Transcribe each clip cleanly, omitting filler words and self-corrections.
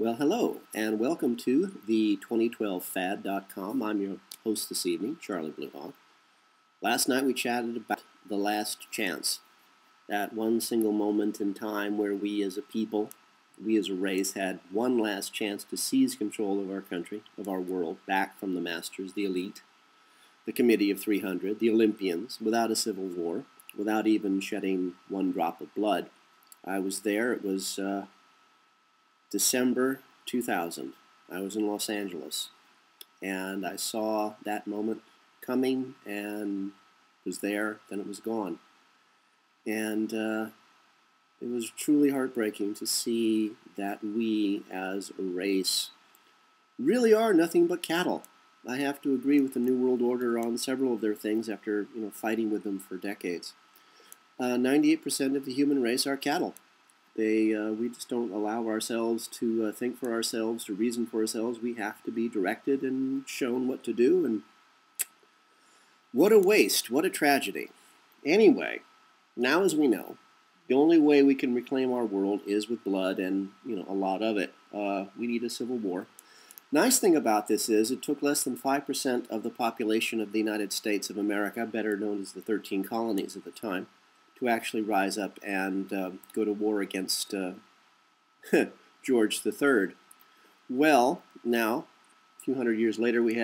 Well, hello, and welcome to the 2012fad.com. I'm your host this evening, Charlie Bluehawk. Last night we chatted about the last chance, that one single moment in time where we as a people, we as a race, had one last chance to seize control of our country, of our world, back from the masters, the elite, the Committee of 300, the Olympians, without a civil war, without even shedding one drop of blood. I was there. It was December 2000. I was in Los Angeles, and I saw that moment coming and was there, then it was gone. And it was truly heartbreaking to see that we as a race really are nothing but cattle. I have to agree with the New World Order on several of their things after fighting with them for decades. 98% of the human race are cattle. We just don't allow ourselves to think for ourselves, to reason for ourselves. We have to be directed and shown what to do, and what a waste, what a tragedy. Anyway, now as we know, the only way we can reclaim our world is with blood, and a lot of it. We need a civil war. Nice thing about this is it took less than 5% of the population of the United States of America, better known as the 13 colonies at the time, to actually rise up and go to war against George III. Well, now, a few hundred years later, we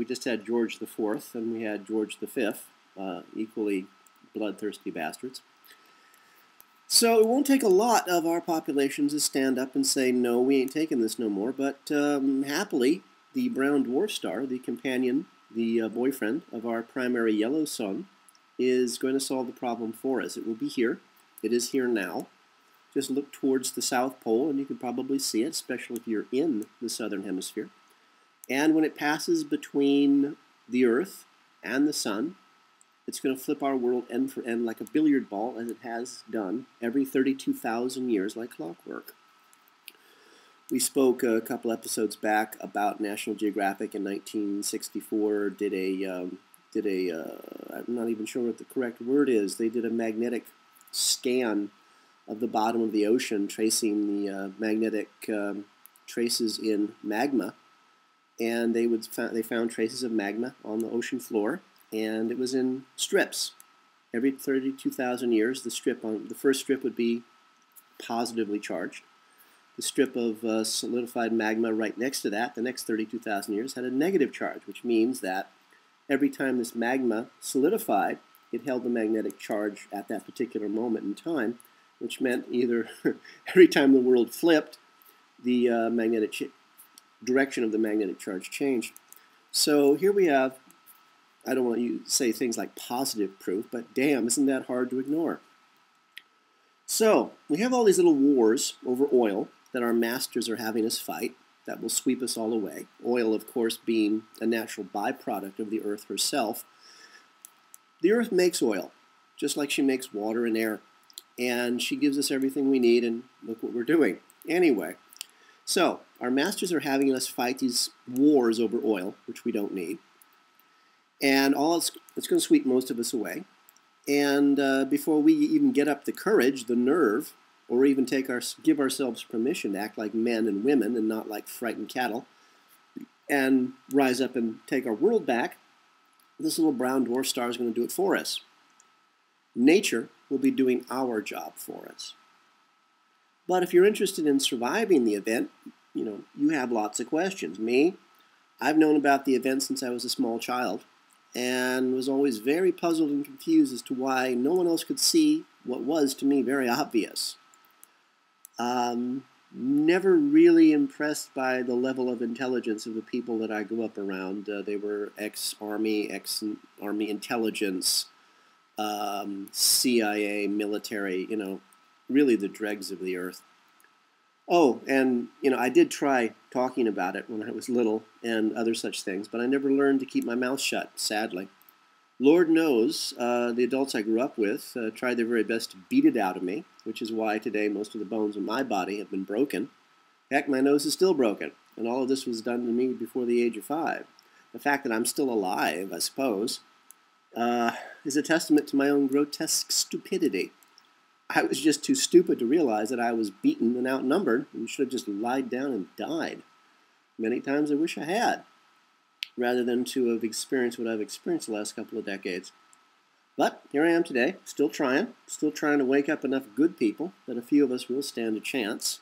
just had George IV and we had George V, equally bloodthirsty bastards. So it won't take a lot of our population to stand up and say, no, we ain't taking this no more. But happily, the brown dwarf star, the companion, the boyfriend of our primary yellow sun, is going to solve the problem for us. It will be here. It is here now. Just look towards the South Pole and you can probably see it, especially if you're in the Southern Hemisphere. And when it passes between the Earth and the Sun, it's going to flip our world end for end like a billiard ball, as it has done every 32,000 years like clockwork. We spoke a couple episodes back about National Geographic in 1964 I'm not even sure what the correct word is. They did a magnetic scan of the bottom of the ocean, tracing the magnetic traces in magma, and they found traces of magma on the ocean floor, and it was in strips. Every 32,000 years, the first strip would be positively charged. The strip of solidified magma right next to that, the next 32,000 years, had a negative charge, which means that every time this magma solidified, it held the magnetic charge at that particular moment in time, which meant either every time the world flipped, the direction of the magnetic charge changed. So here we have, I don't want you to say things like positive proof, but damn, isn't that hard to ignore? So we have all these little wars over oil that our masters are having us fight, that will sweep us all away. Oil, of course, being a natural byproduct of the Earth herself. The Earth makes oil, just like she makes water and air. And she gives us everything we need, and look what we're doing. Anyway, so our masters are having us fight these wars over oil, which we don't need. And it's going to sweep most of us away. And before we even get up the courage, the nerve, or even give ourselves permission to act like men and women and not like frightened cattle, and rise up and take our world back, this little brown dwarf star is going to do it for us. Nature will be doing our job for us. But if you're interested in surviving the event, you have lots of questions. Me, I've known about the event since I was a small child, and was always very puzzled and confused as to why no one else could see what was, to me, very obvious. Never really impressed by the level of intelligence of the people that I grew up around. They were ex-Army intelligence, CIA, military, really the dregs of the earth. Oh, and, I did try talking about it when I was little and other such things, but I never learned to keep my mouth shut, sadly. Lord knows the adults I grew up with tried their very best to beat it out of me, which is why today most of the bones in my body have been broken. Heck, my nose is still broken, and all of this was done to me before the age of 5. The fact that I'm still alive, I suppose, is a testament to my own grotesque stupidity. I was just too stupid to realize that I was beaten and outnumbered and should have just lied down and died. Many times I wish I had, rather than to have experienced what I've experienced the last couple of decades. But here I am today, still trying to wake up enough good people that a few of us will stand a chance.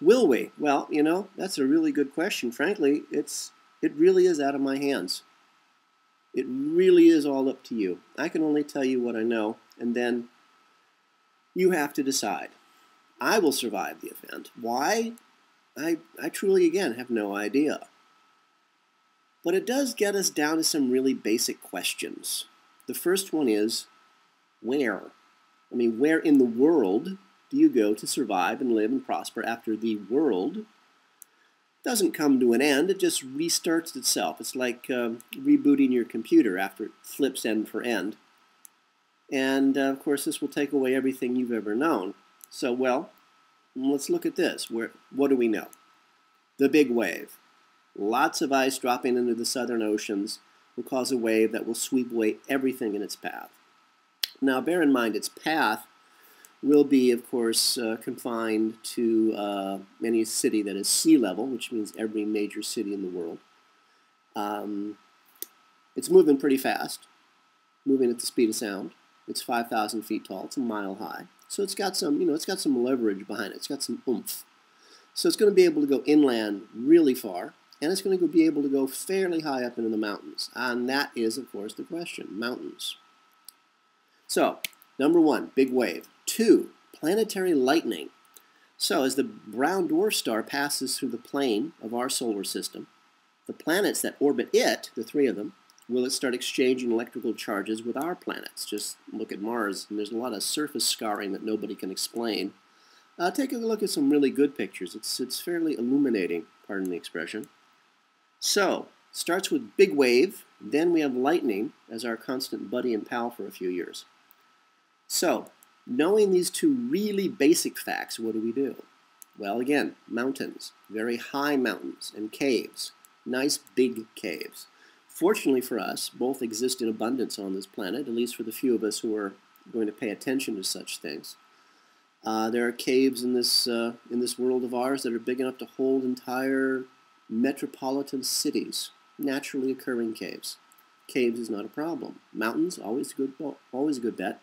Will we? Well, you know, that's a really good question. Frankly, it really is out of my hands. It really is all up to you. I can only tell you what I know, and then you have to decide. I will survive the event. Why? I truly, again, have no idea. But it does get us down to some really basic questions. The first one is, where? I mean, where in the world do you go to survive and live and prosper after the world doesn't come to an end? It just restarts itself. It's like rebooting your computer after it flips end for end. And, of course, this will take away everything you've ever known. So, well, let's look at this. What do we know? The big wave. Lots of ice dropping into the southern oceans will cause a wave that will sweep away everything in its path. Now, bear in mind, its path will be, of course, confined to any city that is sea level, which means every major city in the world. It's moving pretty fast, moving at the speed of sound. It's 5,000 feet tall. It's a mile high. So it's got some, it's got some leverage behind it. It's got some oomph. So it's going to be able to go inland really far, and it's going to be able to go fairly high up into the mountains. And that is, of course, the question, mountains. So, number one, big wave. Two, planetary lightning. So as the brown dwarf star passes through the plane of our solar system, the planets that orbit it, the three of them, will start exchanging electrical charges with our planets. Just look at Mars, and there's a lot of surface scarring that nobody can explain. Take a look at some really good pictures. It's fairly illuminating, pardon the expression. So, starts with big wave, then we have lightning as our constant buddy and pal for a few years. So, knowing these two really basic facts, what do we do? Well, again, mountains, very high mountains, and caves, nice big caves. Fortunately for us, both exist in abundance on this planet, at least for the few of us who are going to pay attention to such things. There are caves in this world of ours that are big enough to hold entire metropolitan cities, naturally occurring caves. Caves is not a problem. Mountains, always a good bet.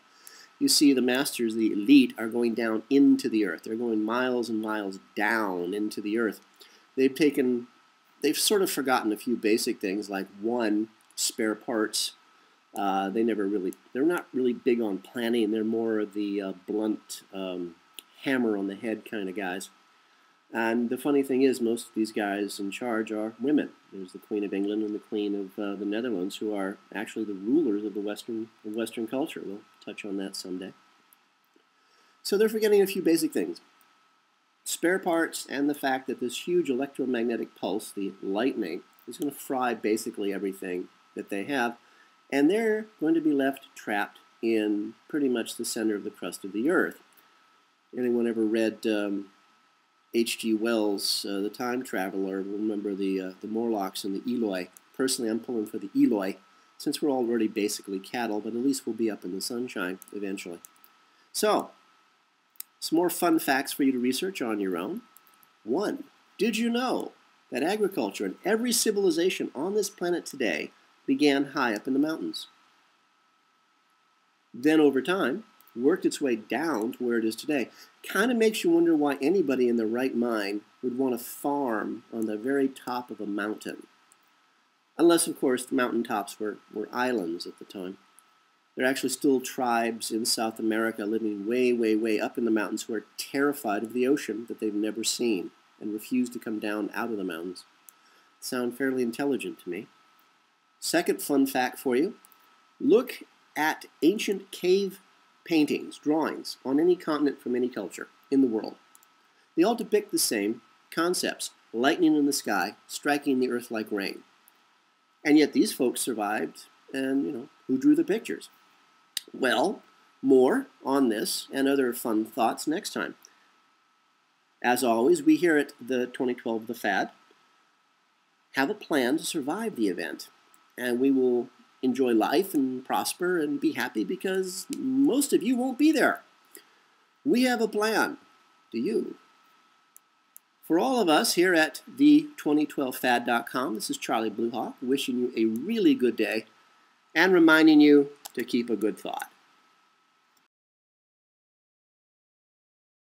You see the masters, the elite, are going down into the earth. They're going miles and miles down into the earth. They've sort of forgotten a few basic things, like one, spare parts. They're not really big on planning. They're more of the blunt hammer on the head kind of guys. And the funny thing is, most of these guys in charge are women. There's the Queen of England and the Queen of the Netherlands, who are actually the rulers of the Western culture. We'll touch on that someday. So they're forgetting a few basic things. Spare parts and the fact that this huge electromagnetic pulse, the lightning, is going to fry basically everything that they have. And they're going to be left trapped in pretty much the center of the crust of the Earth. Anyone ever read H.G. Wells, The Time Traveler, remember the Morlocks and the Eloi? Personally, I'm pulling for the Eloi, since we're already basically cattle, but at least we'll be up in the sunshine eventually. So, some more fun facts for you to research on your own. 1. Did you know that agriculture in every civilization on this planet today began high up in the mountains? Then over time, worked its way down to where it is today. Kind of makes you wonder why anybody in their right mind would want to farm on the very top of a mountain. Unless, of course, the mountaintops were islands at the time. There are actually still tribes in South America living way, way, way up in the mountains who are terrified of the ocean that they've never seen and refuse to come down out of the mountains. Sound fairly intelligent to me. Second fun fact for you. Look at ancient cave paintings, drawings, on any continent from any culture in the world. They all depict the same concepts: lightning in the sky, striking the earth like rain. And yet these folks survived, and, who drew the pictures? Well, more on this and other fun thoughts next time. As always, we here at the 2012 The Fad have a plan to survive the event, and we will enjoy life and prosper and be happy because most of you won't be there. We have a plan. Do you? For all of us here at the2012fad.com, this is Charlie Bluehawk wishing you a really good day and reminding you to keep a good thought.